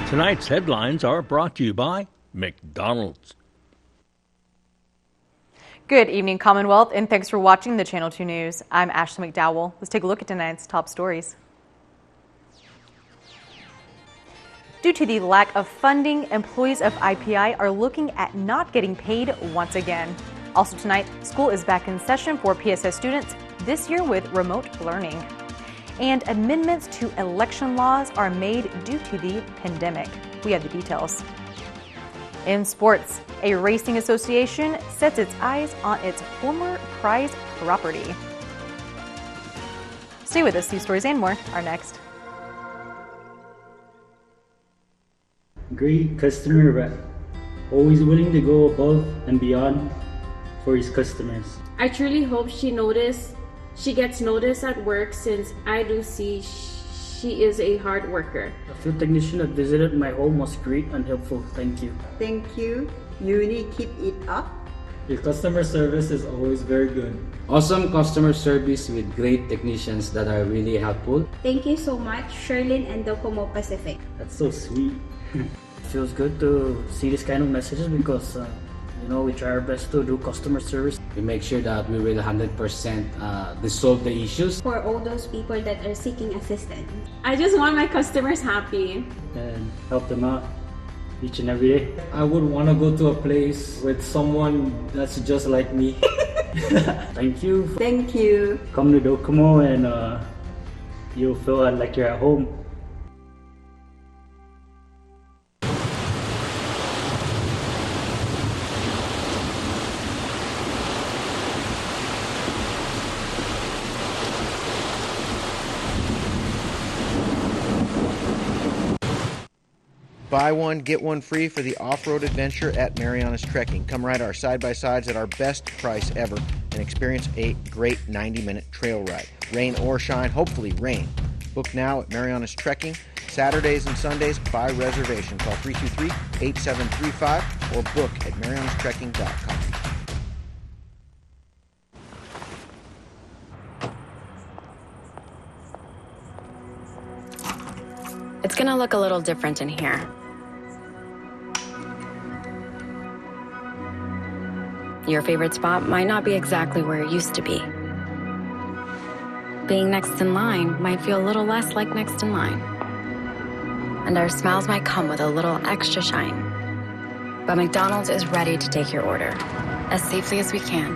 Tonight's headlines are brought to you by McDonald's. Good evening, Commonwealth, and thanks for watching the Channel 2 News. I'm Ashley McDowell. Let's take a look at tonight's top stories. Due to the lack of funding, employees of IPI are looking at not getting paid once again. Also tonight, school is back in session for PSS students, this year with remote learning. And amendments to election laws are made due to the pandemic. We have the details. In sports, a racing association sets its eyes on its former prize property. Stay with us, these stories and more are next. Great customer rep, always willing to go above and beyond for his customers. I truly hope she gets noticed at work, since I do see she is a hard worker. The field technician that visited my home was great and helpful. Thank you. Thank you. Uni, keep it up. Your customer service is always very good. Awesome customer service with great technicians that are really helpful. Thank you so much, Sherlyn and Docomo Pacific. That's so sweet. It feels good to see this kind of messages because we try our best to do customer service. We make sure that we will 100% resolve the issues. For all those people that are seeking assistance. I just want my customers happy. And help them out each and every day. I would want to go to a place with someone that's just like me. Thank you. Thank you. Come to Docomo and you'll feel like you're at home. Buy one, get one free for the off-road adventure at Mariana's Trekking. Come ride our side-by-sides at our best price ever and experience a great 90-minute trail ride. Rain or shine, hopefully rain. Book now at Mariana's Trekking, Saturdays and Sundays by reservation. Call 323-8735 or book at marianastrekking.com. It's gonna look a little different in here. Your favorite spot might not be exactly where it used to be. Being next in line might feel a little less like next in line. And our smiles might come with a little extra shine. But McDonald's is ready to take your order as safely as we can.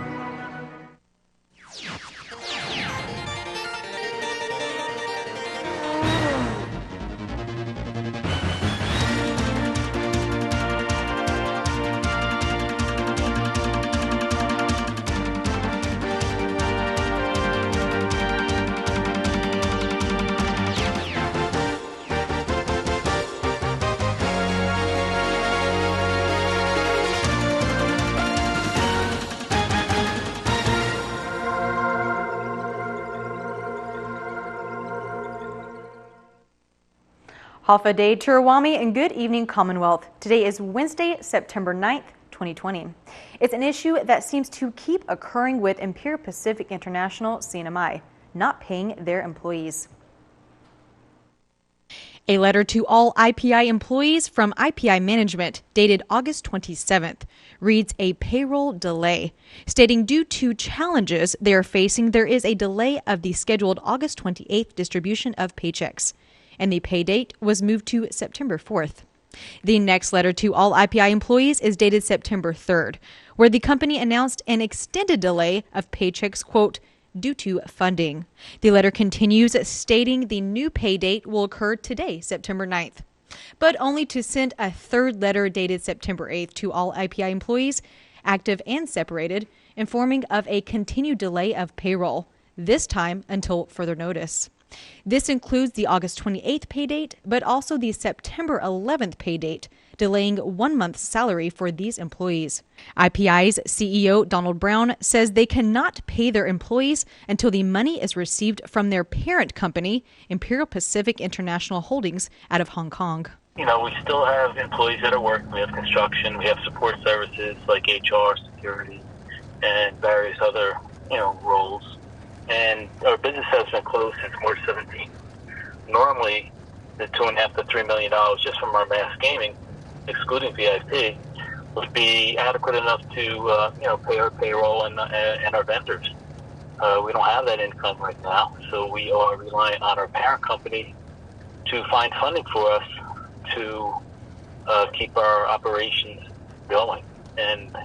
Hafa Day Turawami and good evening, Commonwealth. Today is Wednesday, September 9th, 2020. It's an issue that seems to keep occurring with Imperial Pacific International CNMI, not paying their employees. A letter to all IPI employees from IPI management dated August 27th reads a payroll delay, stating due to challenges they are facing, there is a delay of the scheduled August 28th distribution of paychecks, and the pay date was moved to September 4th. The next letter to all IPI employees is dated September 3rd, where the company announced an extended delay of paychecks, quote, due to funding. The letter continues stating the new pay date will occur today, September 9th, but only to send a third letter dated September 8th to all IPI employees, active and separated, informing of a continued delay of payroll, this time until further notice. This includes the August 28th pay date, but also the September 11th pay date, delaying 1 month's salary for these employees. IPI's CEO, Donald Brown, says they cannot pay their employees until the money is received from their parent company, Imperial Pacific International Holdings, out of Hong Kong. We still have employees that are working. We have construction. We have support services like HR, security, and various other, roles. And our business has been closed since March 17th. Normally, the $2.5 to $3 million just from our mass gaming, excluding VIP, would be adequate enough to pay our payroll and our vendors. We don't have that income right now, so we are relying on our parent company to find funding for us to keep our operations going. And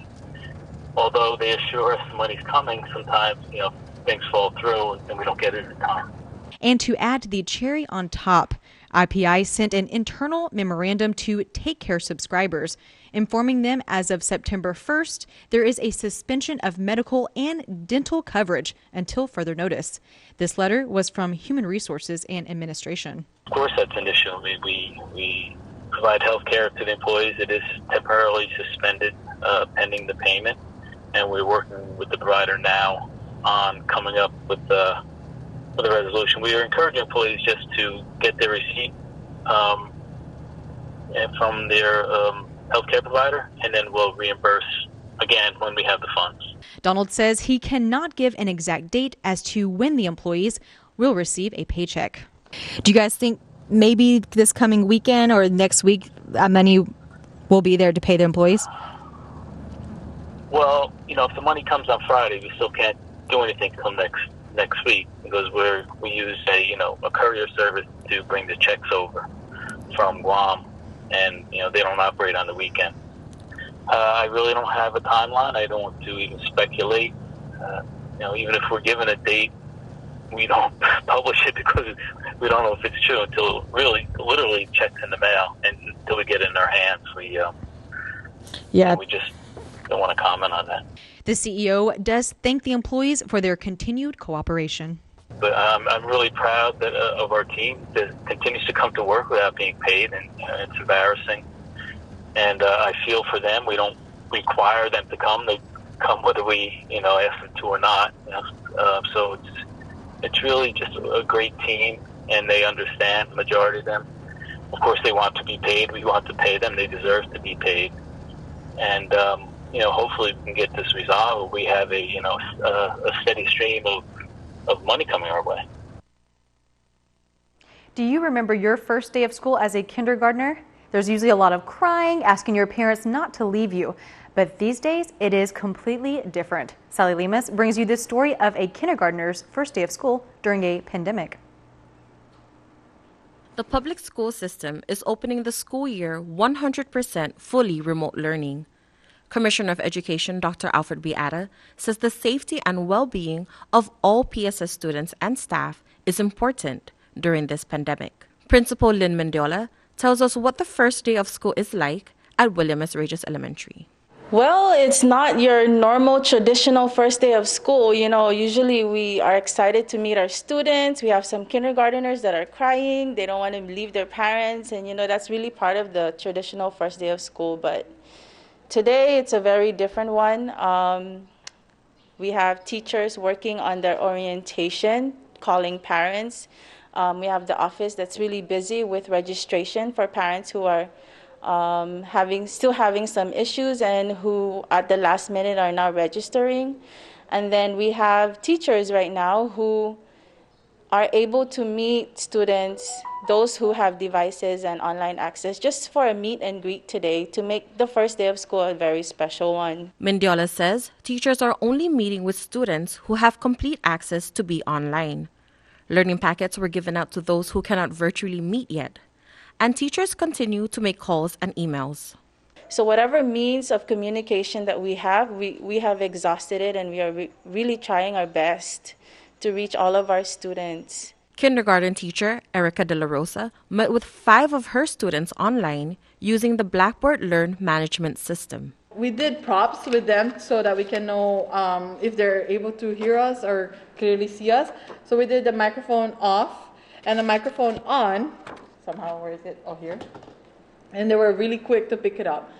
although they assure us the money's coming, sometimes things fall through and we don't get it in time. And to add the cherry on top, IPI sent an internal memorandum to Take Care subscribers, informing them as of September 1st, there is a suspension of medical and dental coverage until further notice. This letter was from Human Resources and Administration. Of course, that's an issue. We provide health care to the employees. It is temporarily suspended pending the payment, and we're working with the provider now on coming up with a resolution. We are encouraging employees just to get their receipt from their healthcare provider, and then we'll reimburse again when we have the funds. Donald says he cannot give an exact date as to when the employees will receive a paycheck. Do you guys think maybe this coming weekend or next week money will be there to pay the employees? Well, if the money comes on Friday, we still can't do anything until next week because we use a courier service to bring the checks over from Guam, and they don't operate on the weekend. I really don't have a timeline. I don't want to even speculate. Even if we're given a date, we don't publish it because we don't know if it's true until literally checks in the mail, and until we get it in our hands, we just don't want to comment on that. The CEO does thank the employees for their continued cooperation. But I'm really proud of our team that continues to come to work without being paid, and it's embarrassing. And I feel for them. We don't require them to come. They come whether we ask them to or not. So it's really just a great team, and they understand, the majority of them. Of course, they want to be paid. We want to pay them. They deserve to be paid. And hopefully we can get this resolved. We have a steady stream of money coming our way. Do you remember your first day of school as a kindergartner? There's usually a lot of crying, asking your parents not to leave you. But these days, it is completely different. Sally Lemus brings you this story of a kindergartner's first day of school during a pandemic. The public school system is opening the school year 100% fully remote learning. Commissioner of Education Dr. Alfred B. Atta says the safety and well-being of all PSS students and staff is important during this pandemic. Principal Lynn Mendiola tells us what the first day of school is like at William S. Regis Elementary. Well, it's not your normal traditional first day of school. Usually we are excited to meet our students. We have some kindergarteners that are crying. They don't want to leave their parents. And, that's really part of the traditional first day of school. But today it's a very different one. We have teachers working on their orientation, calling parents. We have the office that's really busy with registration for parents who are still having some issues and who at the last minute are now registering. And then we have teachers right now who are able to meet students, those who have devices and online access, just for a meet and greet today to make the first day of school a very special one. Mendiola says teachers are only meeting with students who have complete access to be online. Learning packets were given out to those who cannot virtually meet yet. And teachers continue to make calls and emails. So whatever means of communication that we have exhausted it, and we are really trying our best to reach all of our students. Kindergarten teacher Erica De La Rosa met with 5 of her students online using the Blackboard Learn management system. We did props with them so that we can know if they're able to hear us or clearly see us. So we did the microphone off and the microphone on. Somehow, where is it? Oh, here. And they were really quick to pick it up.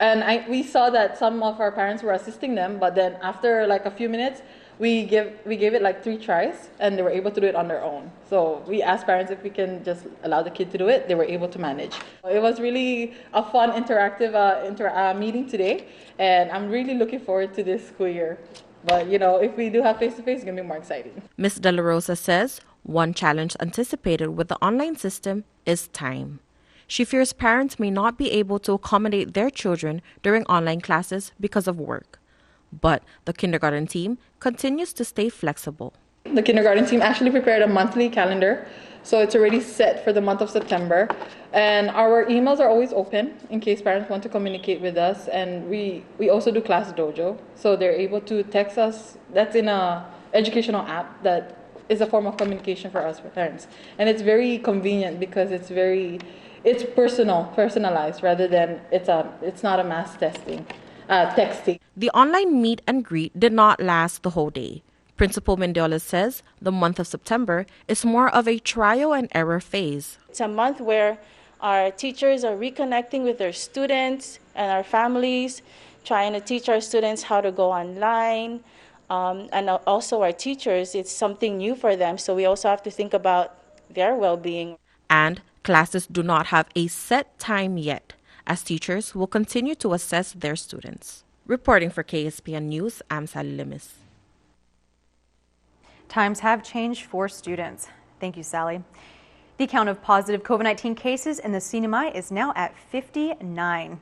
And we saw that some of our parents were assisting them, but then after like a few minutes, we gave it like 3 tries, and they were able to do it on their own. So we asked parents if we can just allow the kid to do it. They were able to manage. It was really a fun, interactive meeting today, and I'm really looking forward to this school year. But, if we do have face-to-face, it's going to be more exciting. Ms. De La Rosa says One challenge anticipated with the online system is time. She fears parents may not be able to accommodate their children during online classes because of work. But the kindergarten team continues to stay flexible. The kindergarten team actually prepared a monthly calendar, so it's already set for the month of September. And our emails are always open in case parents want to communicate with us. And we also do Class Dojo, so they're able to text us. That's in a educational app that is a form of communication for us, for parents. And it's very convenient because it's personalized rather than it's not a mass texting. The online meet and greet did not last the whole day. Principal Mendiola says the month of September is more of a trial and error phase. It's a month where our teachers are reconnecting with their students and our families, trying to teach our students how to go online. And also our teachers, it's something new for them, so we also have to think about their well-being. And classes do not have a set time yet, as teachers will continue to assess their students. Reporting for KSPN News, I'm Sally Limis. Times have changed for students. Thank you, Sally. The count of positive COVID-19 cases in the CNMI is now at 59.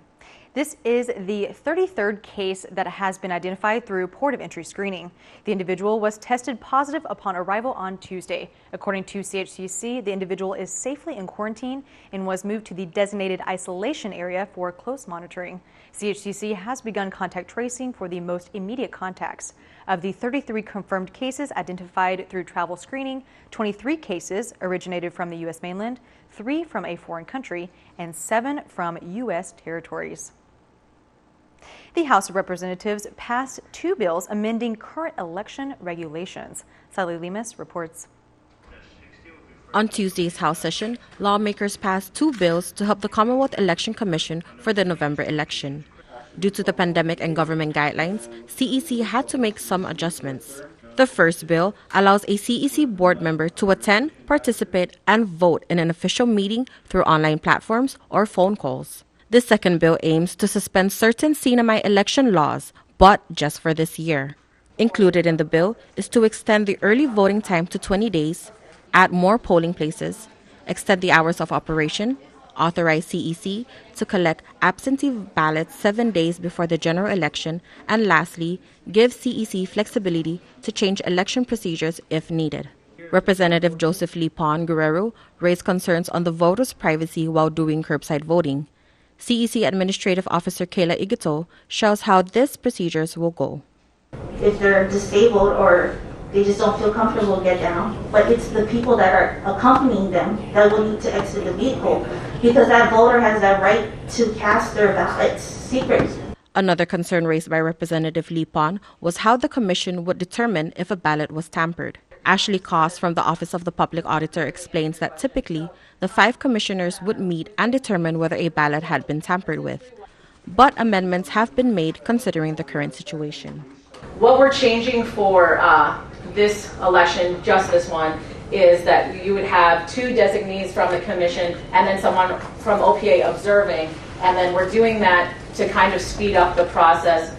This is the 33rd case that has been identified through port of entry screening. The individual was tested positive upon arrival on Tuesday. According to CHCC, the individual is safely in quarantine and was moved to the designated isolation area for close monitoring. CHCC has begun contact tracing for the most immediate contacts. Of the 33 confirmed cases identified through travel screening, 23 cases originated from the U.S. mainland, 3 from a foreign country, and 7 from U.S. territories. The House of Representatives passed 2 bills amending current election regulations. Sally Limas reports. On Tuesday's House session, lawmakers passed 2 bills to help the Commonwealth Election Commission for the November election. Due to the pandemic and government guidelines, CEC had to make some adjustments. The first bill allows a CEC board member to attend, participate, and vote in an official meeting through online platforms or phone calls. The second bill aims to suspend certain CNMI election laws, but just for this year. Included in the bill is to extend the early voting time to 20 days, add more polling places, extend the hours of operation, authorize CEC to collect absentee ballots 7 days before the general election, and lastly, give CEC flexibility to change election procedures if needed. Representative Joseph Lipon Guerrero raised concerns on the voters' privacy while doing curbside voting. CEC Administrative Officer Kayla Igito shows how these procedures will go. If they're disabled or they just don't feel comfortable, get down. But it's the people that are accompanying them that will need to exit the vehicle because that voter has that right to cast their ballots secretly. Another concern raised by Representative Lipon was how the commission would determine if a ballot was tampered. Ashley Koss from the Office of the Public Auditor explains that typically the 5 commissioners would meet and determine whether a ballot had been tampered with. But amendments have been made considering the current situation. What we're changing for this election, just this one, is that you would have 2 designees from the commission and then someone from OPA observing. And then we're doing that to kind of speed up the process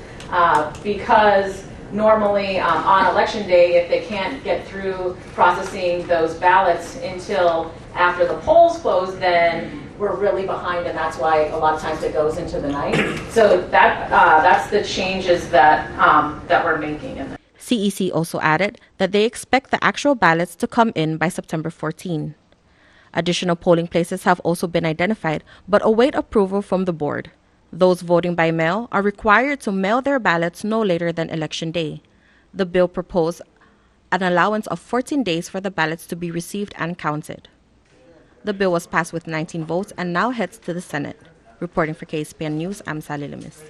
because normally on election day, if they can't get through processing those ballots until after the polls close, then we're really behind, and that's why a lot of times it goes into the night. So that's the changes that we're making in there. CEC also added that they expect the actual ballots to come in by September 14. Additional polling places have also been identified but await approval from the board. Those voting by mail are required to mail their ballots no later than Election Day. The bill proposed an allowance of 14 days for the ballots to be received and counted. The bill was passed with 19 votes and now heads to the Senate. Reporting for KSPN News, I'm Sally Limis.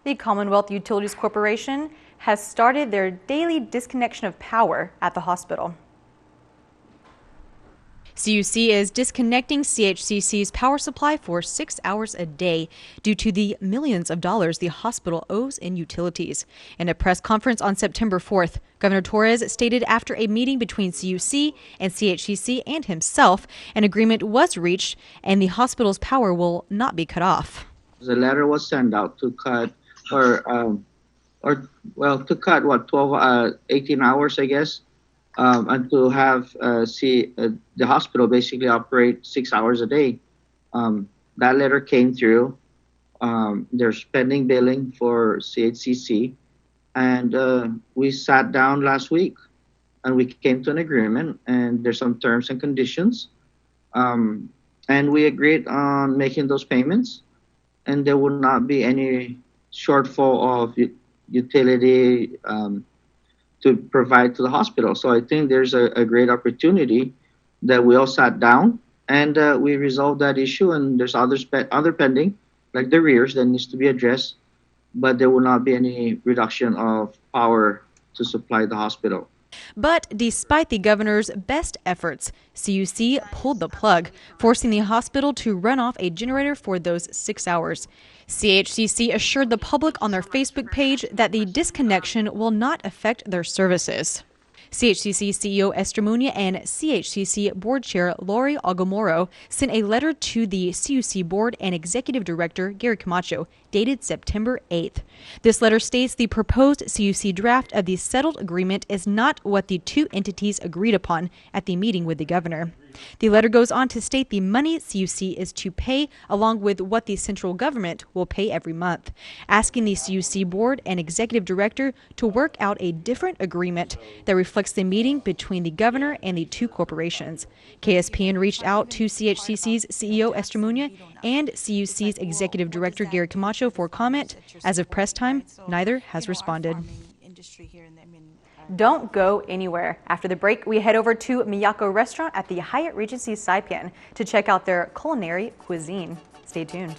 The Commonwealth Utilities Corporation has started their daily disconnection of power at the hospital. CUC is disconnecting CHCC's power supply for 6 hours a day due to the millions of dollars the hospital owes in utilities. In a press conference on September 4th, Governor Torres stated after a meeting between CUC and CHCC and himself, an agreement was reached and the hospital's power will not be cut off. The letter was sent out to cut to cut 18 hours, I guess. and to have the hospital basically operate 6 hours a day. That letter came through. There's pending billing for CHCC, and we sat down last week and we came to an agreement, and there's some terms and conditions, and we agreed on making those payments, and there will not be any shortfall of utility to provide to the hospital. So I think there's a great opportunity that we all sat down and we resolved that issue, and there's other pending, like the arrears that needs to be addressed, but there will not be any reduction of power to supply the hospital. But despite the governor's best efforts, CUC pulled the plug, forcing the hospital to run off a generator for those 6 hours. CHCC assured the public on their Facebook page that the disconnection will not affect their services. CHCC CEO Esther Muña and CHCC Board Chair Lori Agomoro sent a letter to the CUC Board and Executive Director Gary Camacho, dated September 8th. This letter states the proposed CUC draft of the settled agreement is not what the two entities agreed upon at the meeting with the governor. The letter goes on to state the money CUC is to pay along with what the central government will pay every month, asking the CUC board and executive director to work out a different agreement that reflects the meeting between the governor and the two corporations. KSPN reached out to CHCC's CEO Esther Muña and CUC's executive director Gary Camacho for comment. As of press time, neither has responded. Don't go anywhere. After the break, we head over to Miyako Restaurant at the Hyatt Regency Saipan to check out their culinary cuisine. Stay tuned.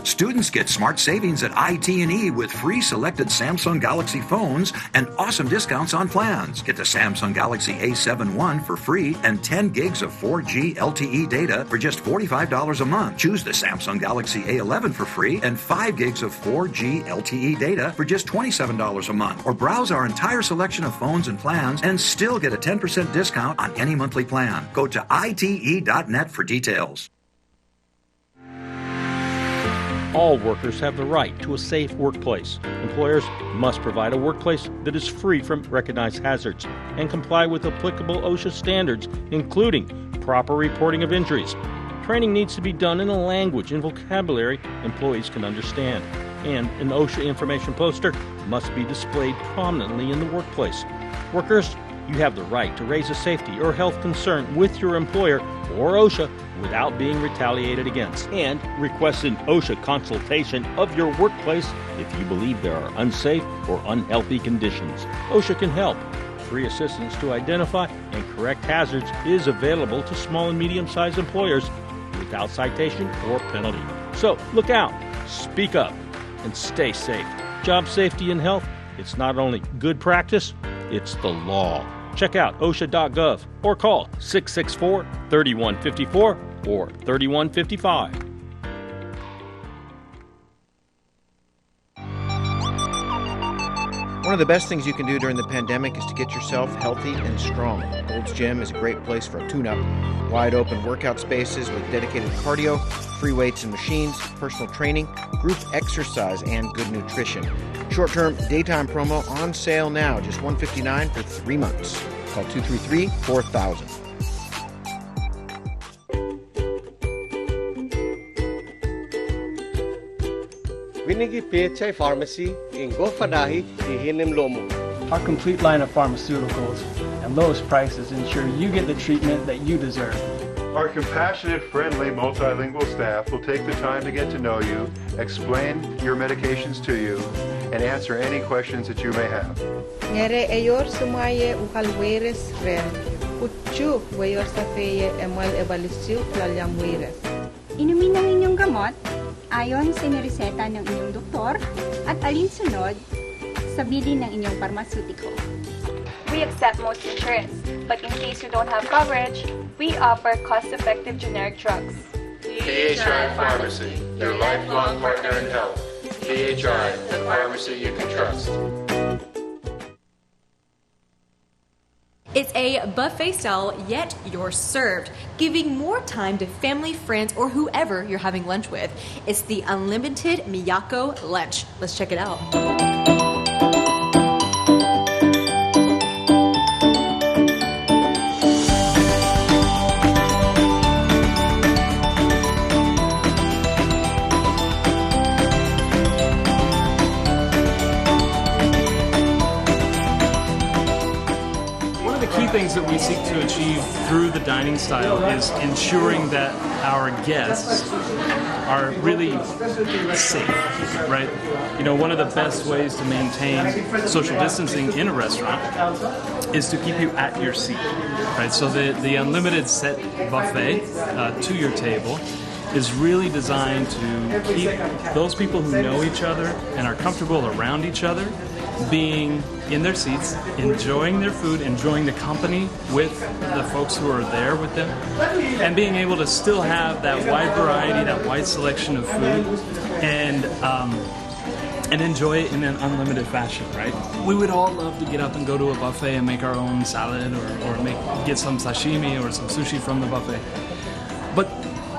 Students get smart savings at IT&E with free selected Samsung Galaxy phones and awesome discounts on plans. Get the Samsung Galaxy A7 One for free and 10 gigs of 4G LTE data for just $45 a month. Choose the Samsung Galaxy A11 for free and 5 gigs of 4G LTE data for just $27 a month. Or browse our entire selection of phones and plans and still get a 10% discount on any monthly plan. Go to ite.net for details. All workers have the right to a safe workplace. Employers must provide a workplace that is free from recognized hazards and comply with applicable OSHA standards, including proper reporting of injuries. Training needs to be done in a language and vocabulary employees can understand, and an OSHA information poster must be displayed prominently in the workplace. Workers, you have the right to raise a safety or health concern with your employer or OSHA without being retaliated against, and request an OSHA consultation of your workplace if you believe there are unsafe or unhealthy conditions. OSHA can help. Free assistance to identify and correct hazards is available to small and medium-sized employers without citation or penalty. So look out, speak up, and stay safe. Job safety and health, it's not only good practice, it's the law. Check out OSHA.gov or call 664-3154 or 3155. One of the best things you can do during the pandemic is to get yourself healthy and strong. Gold's Gym is a great place for a tune-up. Wide open workout spaces with dedicated cardio, free weights and machines, personal training, group exercise, and good nutrition. Short-term daytime promo on sale now, just $159 for 3 months. Call 233-4000. Winigi Pechay Pharmacy in Gofanahi, Ihinim Lomo. Our complete line of pharmaceuticals and lowest prices ensure you get the treatment that you deserve. Our compassionate, friendly, multilingual staff will take the time to get to know you, explain your medications to you, and answer any questions that you may have. Nere eyor sumaye ukalweres ren, kutsu wayor safeye emal ebalisiu lalyamweres. Inumin ang inyong gamot ayon sa nireseta ng inyong doktor at alinsunod sa bilin ng inyong pharmaceutical. We accept most insurance, but in case you don't have coverage, we offer cost-effective generic drugs. PHI Pharmacy, your lifelong partner in health. PHI, the pharmacy you can trust. It's a buffet style, yet you're served, giving more time to family, friends, or whoever you're having lunch with. It's the unlimited Miyako lunch. Let's check it out. Things that we seek to achieve through the dining style is ensuring that our guests are really safe, right? You know, one of the best ways to maintain social distancing in a restaurant is to keep you at your seat, right? So the unlimited set buffet to your table is really designed to keep those people who know each other and are comfortable around each other being in their seats, enjoying their food, enjoying the company with the folks who are there with them, and being able to still have that wide variety, that wide selection of food, and enjoy it in an unlimited fashion, right? We would all love to get up and go to a buffet and make our own salad or get some sashimi or some sushi from the buffet. But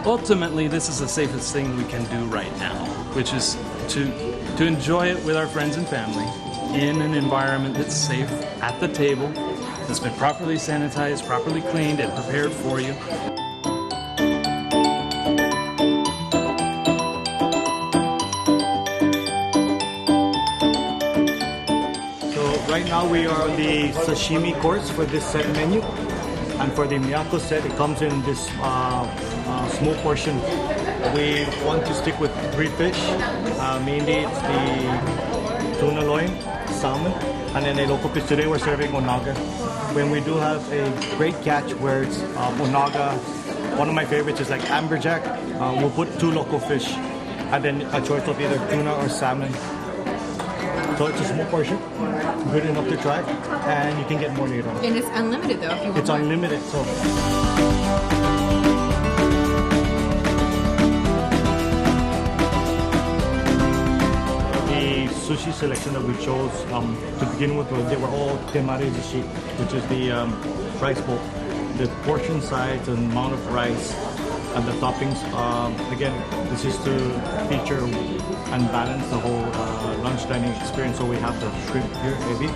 ultimately, this is the safest thing we can do right now, which is to enjoy it with our friends and family in an environment that's safe at the table, that's been properly sanitized, properly cleaned, and prepared for you. So right now we are on the sashimi course for this set menu, and for the Miyako set, it comes in this small portion. We want to stick with 3 fish. Mainly it's the tuna loin, salmon, and then a local fish. Today we're serving onaga. When we do have a great catch where it's onaga, one of my favorites is like amberjack, we'll put 2 local fish and then a choice of either tuna or salmon. So it's a small portion, good enough to try, and you can get more later on. And it's unlimited though if you want. It's unlimited, so. Sushi selection that we chose to begin with, they were all temare sushi, which is the rice bowl. The portion size and amount of rice and the toppings, again, this is to feature and balance the whole lunch dining experience. So we have the shrimp here, ebi,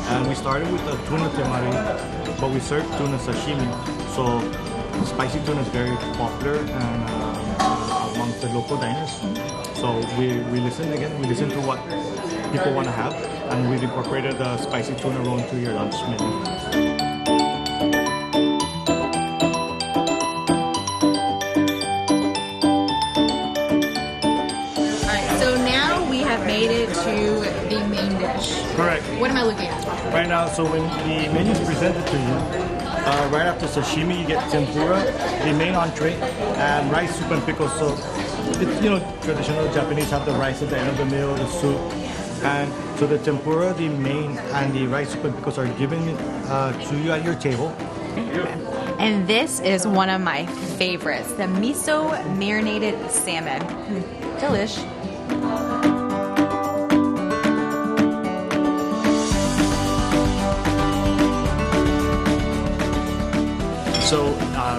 and we started with the tuna temare, but we served tuna sashimi. So the spicy tuna is very popular and amongst the local diners. So we listen to what people want to have, and we've incorporated the spicy tuna roll into your lunch menu. Alright, so now we have made it to the main dish. Correct. What am I looking at? Right now, so when the menu is presented to you, right after sashimi, you get tempura, the main entree, and rice, soup, and pickles. So it's, you know, traditional Japanese have the rice at the end of the meal, the soup. And so the tempura, the main, and the rice, soup, and pickles are given to you at your table. And this is one of my favorites, the miso marinated salmon. Delish. So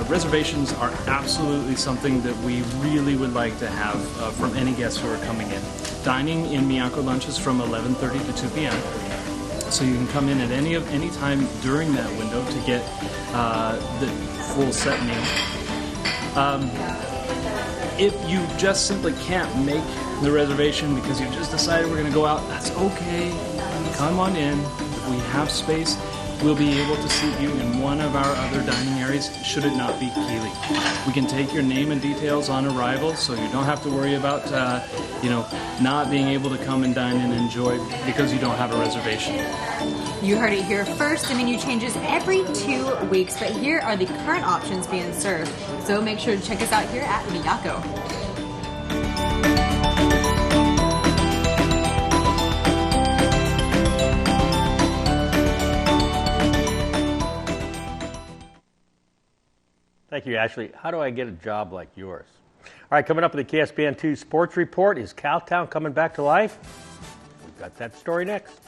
reservations are absolutely something that we really would like to have from any guests who are coming in. Dining in Miyako lunches from 11:30 to 2 p.m. So you can come in at any time during that window to get the full set meal. If you just simply can't make the reservation because you just decided we're going to go out, that's okay. Come on in. If we have space, we'll be able to seat you in one of our other dining areas, should it not be Keeley. We can take your name and details on arrival, so you don't have to worry about, not being able to come and dine and enjoy because you don't have a reservation. You heard it here first. The menu changes every 2 weeks, but here are the current options being served. So make sure to check us out here at Miyako. Thank you, Ashley. How do I get a job like yours? All right, coming up with the KSPN2 Sports Report, is Cowtown coming back to life? We've got that story next.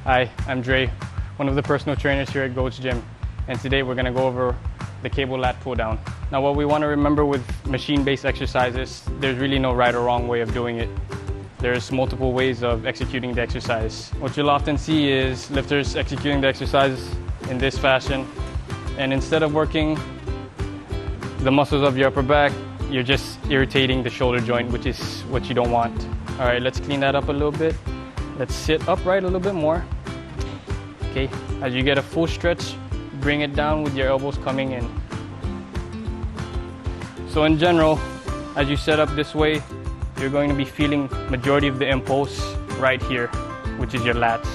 Hi, I'm Dre, one of the personal trainers here at Goat's Gym, and today we're going to go over the cable lat pull down. Now what we want to remember with machine-based exercises, there's really no right or wrong way of doing it. There's multiple ways of executing the exercise. What you'll often see is lifters executing the exercise in this fashion, and instead of working the muscles of your upper back, you're just irritating the shoulder joint, which is what you don't want. All right, let's clean that up a little bit. Let's sit upright a little bit more. Okay, as you get a full stretch, bring it down with your elbows coming in. So in general, as you set up this way, you're going to be feeling majority of the impulse right here, which is your lats.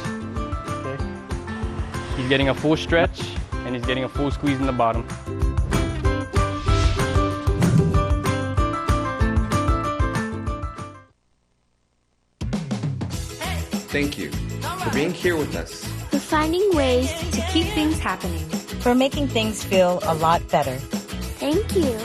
Okay. He's getting a full stretch and he's getting a full squeeze in the bottom. Thank you for being here with us. For finding ways to keep things happening. For making things feel a lot better. Thank you.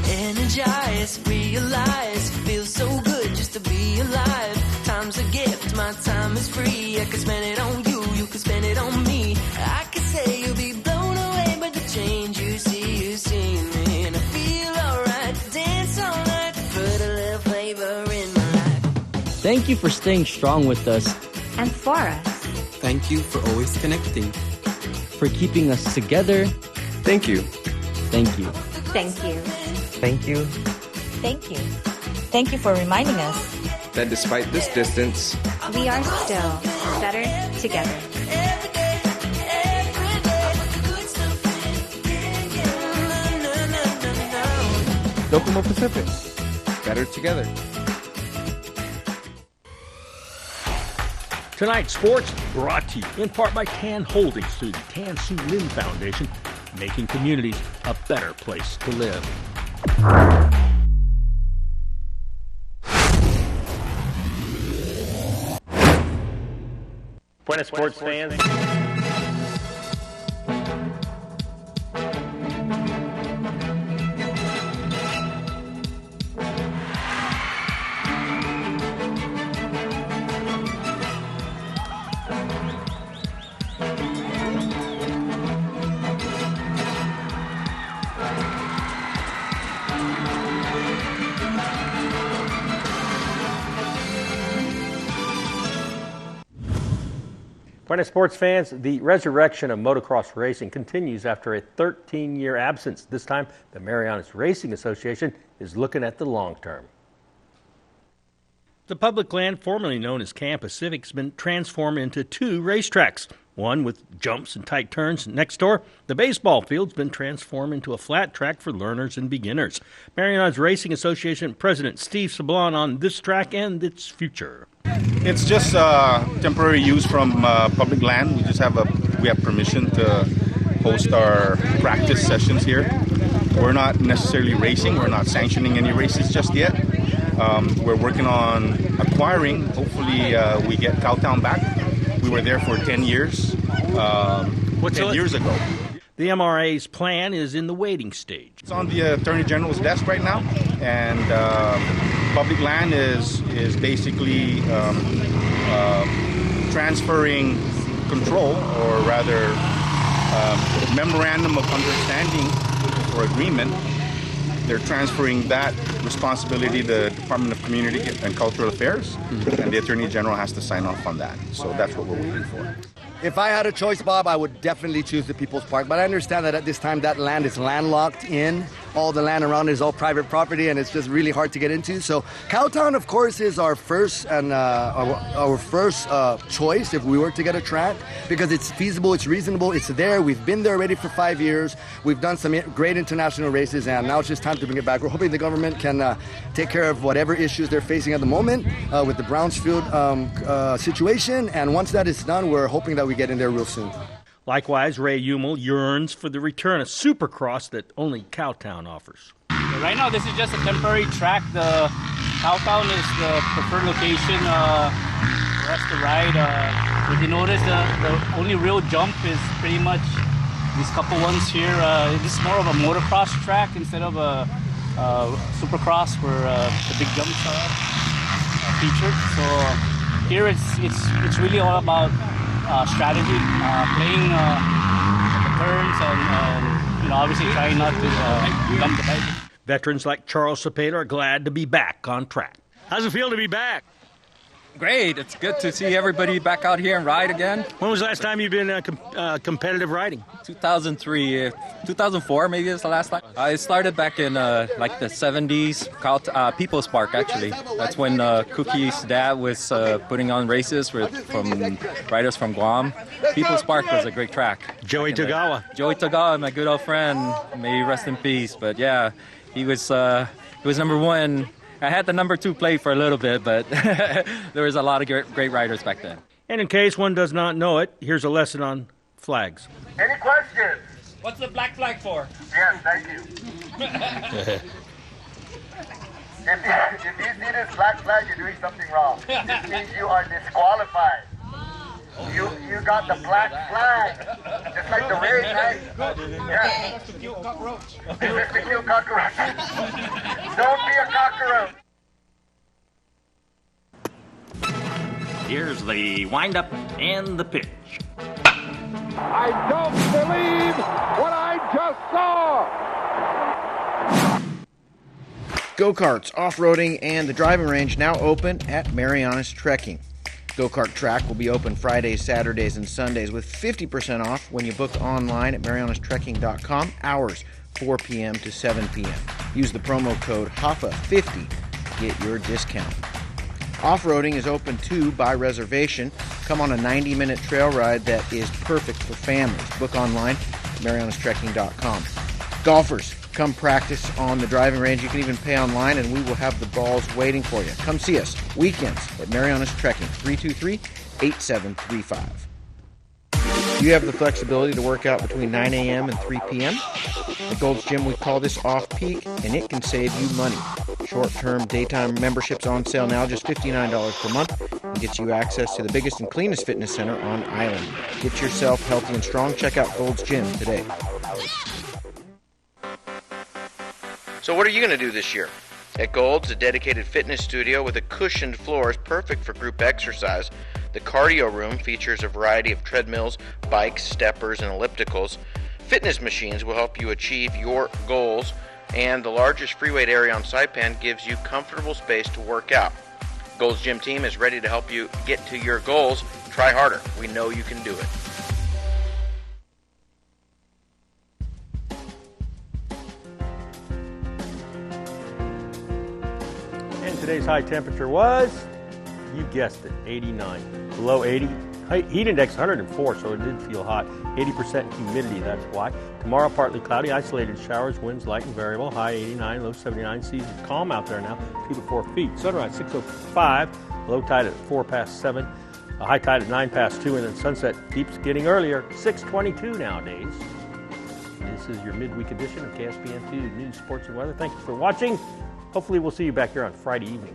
Energize, realize, feels so good just to be alive. Time's a gift, my time is free. I can spend it on you, you can spend it on me. I could say you'll be blown away by the change you see in me. And I feel alright, dance all night, put a little flavor in my life. Thank you for staying strong with us. And for us. Thank you for always connecting. For keeping us together. Thank you. Thank you. Thank you. Thank you. Thank you. Thank you for reminding us that despite this distance, we are still better together. Docomo Pacific, better together. Tonight's sports brought to you in part by Tan Holdings through the Tan Su Lin Foundation, making communities a better place to live. Buenas sports fans. Buenas sports fans, the resurrection of motocross racing continues after a 13-year absence. This time, the Marianas Racing Association is looking at the long term. The public land formerly known as Camp Pacific has been transformed into two racetracks, one with jumps and tight turns. Next door, the baseball field's been transformed into a flat track for learners and beginners. Marianas Racing Association President Steve Sablon on this track and its future. It's just temporary use from public land. We have permission to host our practice sessions here. We're not necessarily racing. We're not sanctioning any races just yet. We're working on acquiring. Hopefully, we get Cowtown back. We were there for 10 years. 10 years ago. The MRA's plan is in the waiting stage. It's on the Attorney General's desk right now, and public land is basically transferring control, or rather memorandum of understanding or agreement. They're transferring that responsibility to the Department of Community and Cultural Affairs, and the Attorney General has to sign off on that. So that's what we're waiting for. If I had a choice, Bob, I would definitely choose the People's Park. But I understand that at this time that land is landlocked in. All the land around it is all private property, and it's just really hard to get into. So Cowtown, of course, is our first and our first choice if we were to get a track, because it's feasible, it's reasonable, it's there. We've been there already for 5 years. We've done some great international races, and now it's just time to bring it back. We're hoping the government can take care of whatever issues they're facing at the moment with the Brownsfield situation. And once that is done, we're hoping that we get in there real soon. Likewise, Ray Umel yearns for the return of Supercross that only Cowtown offers. Right now, this is just a temporary track. The Cowtown is the preferred location for us to ride. If you notice, the only real jump is pretty much these couple ones here. This is more of a motocross track instead of a Supercross where the big jumps are featured. So here it's really all about strategy, playing the turns, and obviously trying not to dump the bike. Veterans like Charles Cepeda are glad to be back on track. How's it feel to be back? Great. It's good to see everybody back out here and ride again. When was the last time you've been competitive riding? 2003, 2004 maybe is the last time. I started back in like the 70s, called People's Park actually. That's when Cookie's dad was putting on races from riders from Guam. People's Park was a great track. Joey Tagawa. Joey Tagawa, my good old friend. May he rest in peace. But yeah, he was number one. I had the number 2 plate for a little bit, but there was a lot of great riders back then. And in case one does not know it, here's a lesson on flags. Any questions? What's the black flag for? Yes, thank you. If you see this black flag, you're doing something wrong. It means you are disqualified. You got the black flag, just like the race, right? Yeah. This is to kill cockroach. This is to kill cockroach. Don't be a cockroach. Here's the windup and the pitch. I don't believe what I just saw. Go-karts, off-roading, and the driving range now open at Marianas Trekking. Go-kart track will be open Fridays, Saturdays, and Sundays with 50% off when you book online at marianastrekking.com, hours 4 p.m. to 7 p.m. Use the promo code HAFA50 to get your discount. Off-roading is open too by reservation. Come on a 90-minute trail ride that is perfect for families. Book online at marianastrekking.com. Golfers, come practice on the driving range. You can even pay online, and we will have the balls waiting for you. Come see us weekends at Marianas Trekking, 323-8735. You have the flexibility to work out between 9 a.m. and 3 p.m. At Gold's Gym, we call this off-peak, and it can save you money. Short-term daytime memberships on sale now, just $59 per month, and gets you access to the biggest and cleanest fitness center on island. Get yourself healthy and strong. Check out Gold's Gym today. So what are you going to do this year? At Gold's, a dedicated fitness studio with a cushioned floor is perfect for group exercise. The cardio room features a variety of treadmills, bikes, steppers, and ellipticals. Fitness machines will help you achieve your goals, and the largest free weight area on Saipan gives you comfortable space to work out. Gold's Gym team is ready to help you get to your goals. Try harder. We know you can do it. Today's high temperature was, you guessed it, 89. Below 80. Heat index 104, so it did feel hot. 80% humidity, that's why. Tomorrow, partly cloudy, isolated showers, winds light and variable. High 89, low 79. Seas calm out there now, 2 to 4 feet. Sunrise 6:05, low tide at 4 past 7. A high tide at 9 past 2, and then sunset keeps getting earlier, 6:22 nowadays. This is your midweek edition of KSPN2 News, Sports, and Weather. Thank you for watching. Hopefully we'll see you back here on Friday evening.